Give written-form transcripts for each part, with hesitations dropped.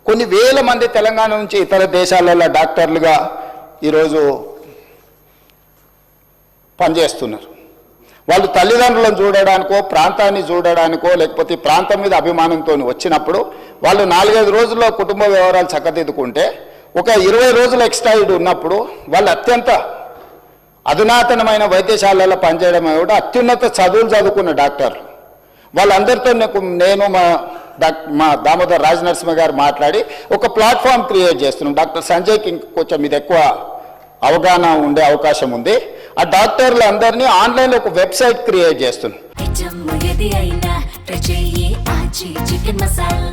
కొన్ని వేల మంది తెలంగాణ నుంచి ఇతర దేశాలలో డాక్టర్లుగా ఈరోజు పనిచేస్తున్నారు. వాళ్ళు తల్లిదండ్రులను చూడడానికో ప్రాంతాన్ని చూడడానికో లేకపోతే ప్రాంతం మీద అభిమానంతో వచ్చినప్పుడు వాళ్ళు 4-5 రోజుల్లో కుటుంబ వ్యవహారాలు చక్కదిద్దుకుంటే ఒక 20 రోజులు ఎక్స్ట్రా ఉన్నప్పుడు వాళ్ళు అత్యంత అధునాతనమైన వైద్యశాలలో పనిచేయడం కూడా అత్యున్నత చదువులు చదువుకున్న డాక్టర్లు వాళ్ళందరితో నేను మా దామోదర్ రాజనరసింహ గారు మాట్లాడి ఒక ప్లాట్ఫామ్ క్రియేట్ చేస్తున్నాం. డాక్టర్ సంజయ్కి కొంచెం ఇది ఎక్కువ అవగాహన ఉండే అవకాశం ఉంది. ఆ డాక్టర్లు అందరినీ ఆన్లైన్లో ఒక వెబ్సైట్ క్రియేట్ చేస్తున్నాం.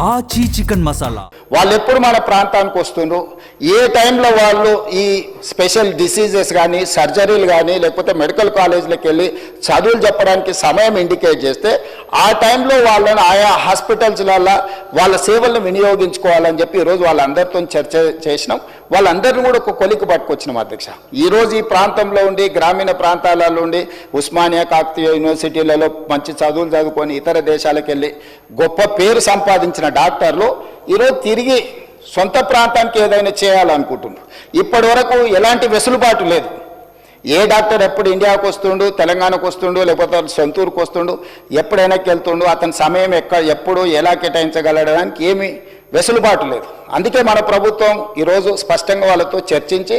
ఆచి చికెన్ మసాలా వాళ్ళు ఎప్పుడు మన ప్రాంతానికి వస్తుండ్రు, ఏ టైంలో వాళ్ళు ఈ స్పెషల్ డిసీజెస్ కానీ సర్జరీలు కానీ లేకపోతే మెడికల్ కాలేజ్లకు వెళ్ళి చదువులు చెప్పడానికి సమయం ఇండికేట్ చేస్తే ఆ టైంలో వాళ్ళని ఆయా హాస్పిటల్స్లలో వాళ్ళ సేవలను వినియోగించుకోవాలని చెప్పి ఈరోజు వాళ్ళందరితో చర్చ చేసినాం. వాళ్ళందరినీ కూడా ఒక కొలికి పట్టుకొచ్చినాం అధ్యక్ష. ఈరోజు ఈ ప్రాంతంలో ఉండి గ్రామీణ ప్రాంతాలలో ఉండి ఉస్మానియా కాకతీయ యూనివర్సిటీలలో మంచి చదువులు చదువుకొని ఇతర దేశాలకు వెళ్ళి గొప్ప పేరు సంపాదించిన డాక్టర్లు ఈరోజు తిరిగి సొంత ప్రాంతానికి ఏదైనా చేయాలనుకుంటున్నారు. ఇప్పటి వరకు ఎలాంటి వెసులుబాటు లేదు. ఏ డాక్టర్ ఎప్పుడు ఇండియాకు వస్తుండు, తెలంగాణకు వస్తుండు, లేకపోతే సొంతూరుకు వస్తుండు, ఎప్పుడైనా వెళ్తుండు, అతని సమయం ఎప్పుడు ఎలా కేటాయించగలడానికి ఏమీ వెసులుబాటు లేదు. అందుకే మన ప్రభుత్వం ఈరోజు స్పష్టంగా వాళ్ళతో చర్చించి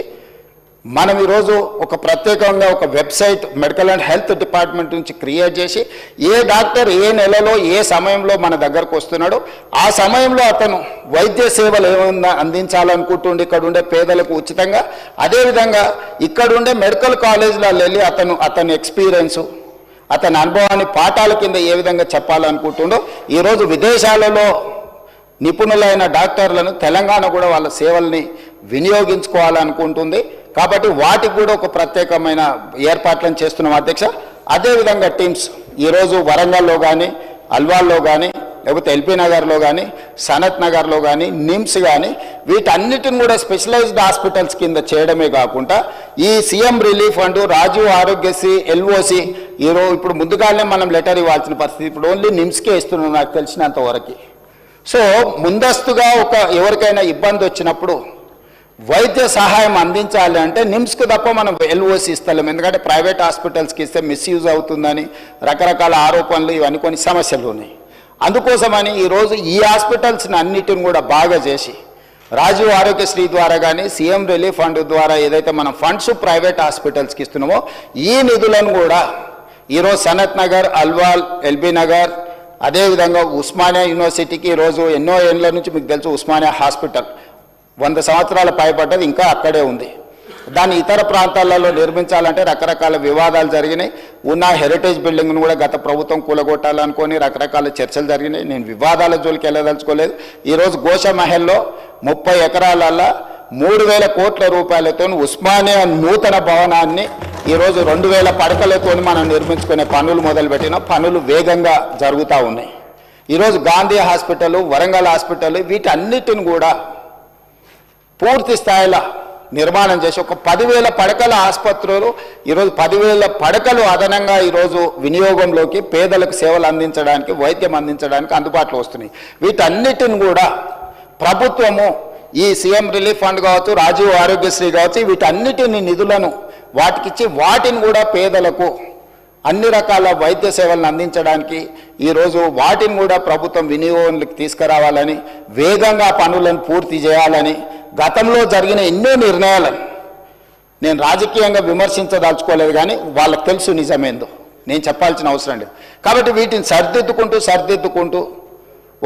మనం ఈరోజు ఒక ప్రత్యేకంగా ఒక website medical and health department నుంచి క్రియేట్ చేసి ఏ డాక్టర్ ఏ నెలలో ఏ సమయంలో మన దగ్గరకు వస్తున్నాడో ఆ సమయంలో అతను వైద్య సేవలు ఏమన్నా అందించాలనుకుంటుండే ఇక్కడ ఉండే పేదలకు ఉచితంగా, అదేవిధంగా ఇక్కడ ఉండే మెడికల్ కాలేజ్లలో వెళ్ళి అతని ఎక్స్పీరియన్సు అతని అనుభవాన్ని పాఠాల కింద ఏ విధంగా చెప్పాలనుకుంటుండో ఈరోజు విదేశాలలో నిపుణులైన డాక్టర్లను తెలంగాణ కూడా వాళ్ళ సేవల్ని వినియోగించుకోవాలనుకుంటుంది. కాబట్టి వాటికి కూడా ఒక ప్రత్యేకమైన ఏర్పాట్లను చేస్తున్నాం అధ్యక్ష. అదేవిధంగా టీమ్స్ ఈరోజు వరంగల్లో కానీ అల్వాల్లో కానీ లేకపోతే ఎల్బీ నగర్లో కానీ సనత్ నగర్లో కానీ నిమ్స్ కానీ వీటన్నిటిని కూడా స్పెషలైజ్డ్ హాస్పిటల్స్ కింద చేయడమే కాకుండా ఈ CM relief fund Rajiv Aarogyasri LOC ఈరోజు ఇప్పుడు ముందుగానే మనం లెటర్ ఇవ్వాల్సిన పరిస్థితి ఇప్పుడు ఓన్లీ నిమ్స్కే ఇస్తున్నాం నాకు తెలిసినంత వరకు. సో ముందస్తుగా ఎవరికైనా ఇబ్బంది వచ్చినప్పుడు వైద్య సహాయం అందించాలి అంటే నిమ్స్కి తప్ప మనం ఎల్ఓసి ఇస్తలేం. ఎందుకంటే ప్రైవేట్ హాస్పిటల్స్కి ఇస్తే మిస్యూజ్ అవుతుందని రకరకాల ఆరోపణలు ఇవన్నీ కొన్ని సమస్యలు ఉన్నాయి. అందుకోసమని ఈరోజు ఈ హాస్పిటల్స్ని అన్నిటిని కూడా బాగా చేసి రాజీవ్ ఆరోగ్యశ్రీ ద్వారా కానీ సీఎం రిలీఫ్ ఫండ్ ద్వారా ఏదైతే మనం ఫండ్స్ ప్రైవేట్ హాస్పిటల్స్కి ఇస్తున్నామో ఈ నిధులను కూడా ఈరోజు సనత్ నగర్, అల్వాల్, ఎల్బీ నగర్, అదేవిధంగా ఉస్మానియా యూనివర్సిటీకి ఈరోజు ఎన్నో ఏళ్ళ నుంచి మీకు తెలుసు ఉస్మానియా హాస్పిటల్ 100 సంవత్సరాల పైబడ్డది ఇంకా అక్కడే ఉంది. దాన్ని ఇతర ప్రాంతాలలో నిర్మించాలంటే రకరకాల వివాదాలు జరిగినాయి. ఉన్న హెరిటేజ్ బిల్డింగ్ను కూడా గత ప్రభుత్వం కూలగొట్టాలనుకొని రకరకాల చర్చలు జరిగినాయి. నేను వివాదాల జోలికి వెళ్ళదలుచుకోలేదు. ఈరోజు గోషమహల్లో 30 ఎకరాలలో 3,000 కోట్ల రూపాయలతో ఉస్మానియా నూతన భవనాన్ని ఈరోజు 2,000 పడకలతో మనం నిర్మించుకునే పనులు మొదలుపెట్టిన పనులు వేగంగా జరుగుతూ ఉన్నాయి. ఈరోజు గాంధీ హాస్పిటల్, వరంగల్ హాస్పిటల్ వీటన్నిటిని కూడా పూర్తి స్థాయిలో నిర్మాణం చేసి ఒక 10,000 పడకల ఆసుపత్రులు ఈరోజు 10,000 పడకలు అదనంగా ఈరోజు వినియోగంలోకి పేదలకు సేవలు అందించడానికి వైద్యం అందించడానికి అందుబాటులో వస్తున్నాయి. వీటన్నిటిని కూడా ప్రభుత్వము ఈ సీఎం రిలీఫ్ ఫండ్ కావచ్చు, రాజీవ్ ఆరోగ్యశ్రీ కావచ్చు, వీటన్నిటిని నిధులను వాటికిచ్చి వాటిని కూడా పేదలకు అన్ని రకాల వైద్య సేవలను అందించడానికి ఈరోజు వాటిని కూడా ప్రభుత్వం వినియోగంలోకి తీసుకురావాలని వేగంగా పనులను పూర్తి చేయాలని గతంలో జరిగిన ఎన్నో నిర్ణయాలను నేను రాజకీయంగా విమర్శించదలుచుకోలేదు, కానీ వాళ్ళకి తెలుసు నిజమేందో, నేను చెప్పాల్సిన అవసరం లేదు. కాబట్టి వీటిని సరిదిద్దుకుంటూ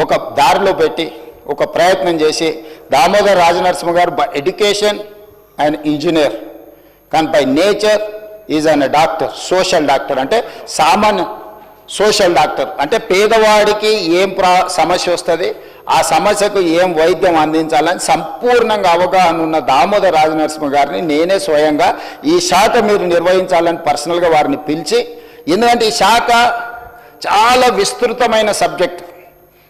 ఒక దారిలో పెట్టి ఒక ప్రయత్నం చేసి దామోదర్ రాజనరసింహ గారు ఎడ్యుకేషన్ అండ్ ఇంజనీర్ కానీ by nature is an doctor, social doctor. అంటే సామాన్య సోషల్ డాక్టర్ అంటే పేదవాడికి ఏం సమస్య వస్తుంది, ఆ సమస్యకు ఏం వైద్యం అందించాలని సంపూర్ణంగా అవగాహన ఉన్న దామోదర్ రాజనరసింహ గారిని నేనే స్వయంగా ఈ శాఖ మీరు నిర్వహించాలని పర్సనల్గా వారిని పిలిచి, ఎందుకంటే ఈ శాఖ చాలా విస్తృతమైన సబ్జెక్ట్,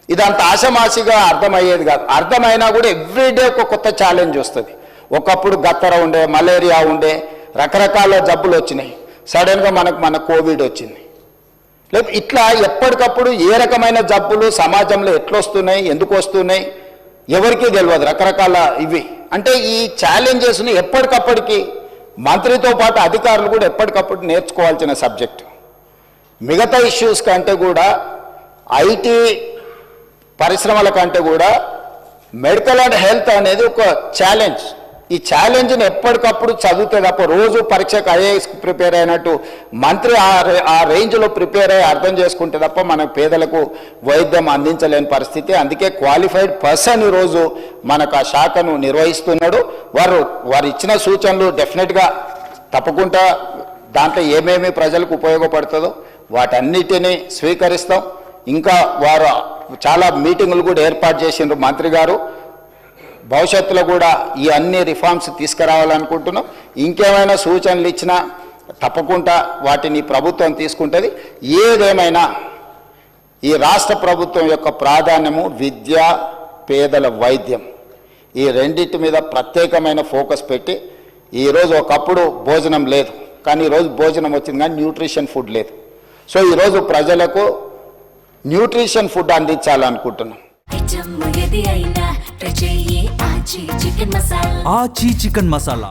ఇదంత ఆషమాషిగా అర్థమయ్యేది కాదు. అర్థమైనా కూడా ఎవ్రీడే ఒక కొత్త ఛాలెంజ్ వస్తుంది. ఒకప్పుడు గత్తర ఉండే, మలేరియా ఉండే, రకరకాల జబ్బులు వచ్చినాయి, సడన్గా మన కోవిడ్ వచ్చింది. లేదు ఇట్లా ఎప్పటికప్పుడు ఏ రకమైన జబ్బులు సమాజంలో ఎట్లొస్తున్నాయి, ఎందుకు వస్తున్నాయి, ఎవరికీ తెలియదు రకరకాల ఇవి. అంటే ఈ ఛాలెంజెస్ని ఎప్పటికప్పటికి మంత్రితో పాటు అధికారులు కూడా ఎప్పటికప్పుడు నేర్చుకోవాల్సిన సబ్జెక్టు. మిగతా ఇష్యూస్ కంటే కూడా ఐటీ పరిశ్రమల కంటే కూడా మెడికల్ అండ్ హెల్త్ అనేది ఒక ఛాలెంజ్. ఈ ఛాలెంజ్ని ఎప్పటికప్పుడు చదివితే తప్ప రోజు పరీక్షకు ఐఏఎస్కి ప్రిపేర్ అయినట్టు మంత్రి ఆ రేంజ్లో ప్రిపేర్ అయ్యి అర్థం చేసుకుంటే తప్ప మన పేదలకు వైద్యం అందించలేని పరిస్థితి. అందుకే క్వాలిఫైడ్ పర్సన్ ఈరోజు మనకు ఆ శాఖను నిర్వహిస్తున్నాడు. వారు ఇచ్చిన సూచనలు డెఫినెట్గా తప్పకుండా దాంట్లో ఏమేమి ప్రజలకు ఉపయోగపడుతుందో వాటన్నిటినీ స్వీకరిస్తాం. ఇంకా వారు చాలా మీటింగులు కూడా ఏర్పాటు చేసిండ్రు మంత్రి గారు. భవిష్యత్తులో కూడా ఈ అన్ని రిఫార్మ్స్ తీసుకురావాలనుకుంటున్నాం. ఇంకేమైనా సూచనలు ఇచ్చినా తప్పకుండా వాటిని ప్రభుత్వం తీసుకుంటుంది. ఏదేమైనా ఈ రాష్ట్ర ప్రభుత్వం యొక్క ప్రాధాన్యము విద్య, పేదల వైద్యం, ఈ రెండింటి మీద ప్రత్యేకమైన ఫోకస్ పెట్టి ఈరోజు ఒకప్పుడు భోజనం లేదు, కానీ ఈరోజు భోజనం వచ్చింది కానీ న్యూట్రిషన్ ఫుడ్ లేదు. సో ఈరోజు ప్రజలకు న్యూట్రిషన్ ఫుడ్ అందించాలనుకుంటున్నాం. ఆచి చికెన్ మసాలా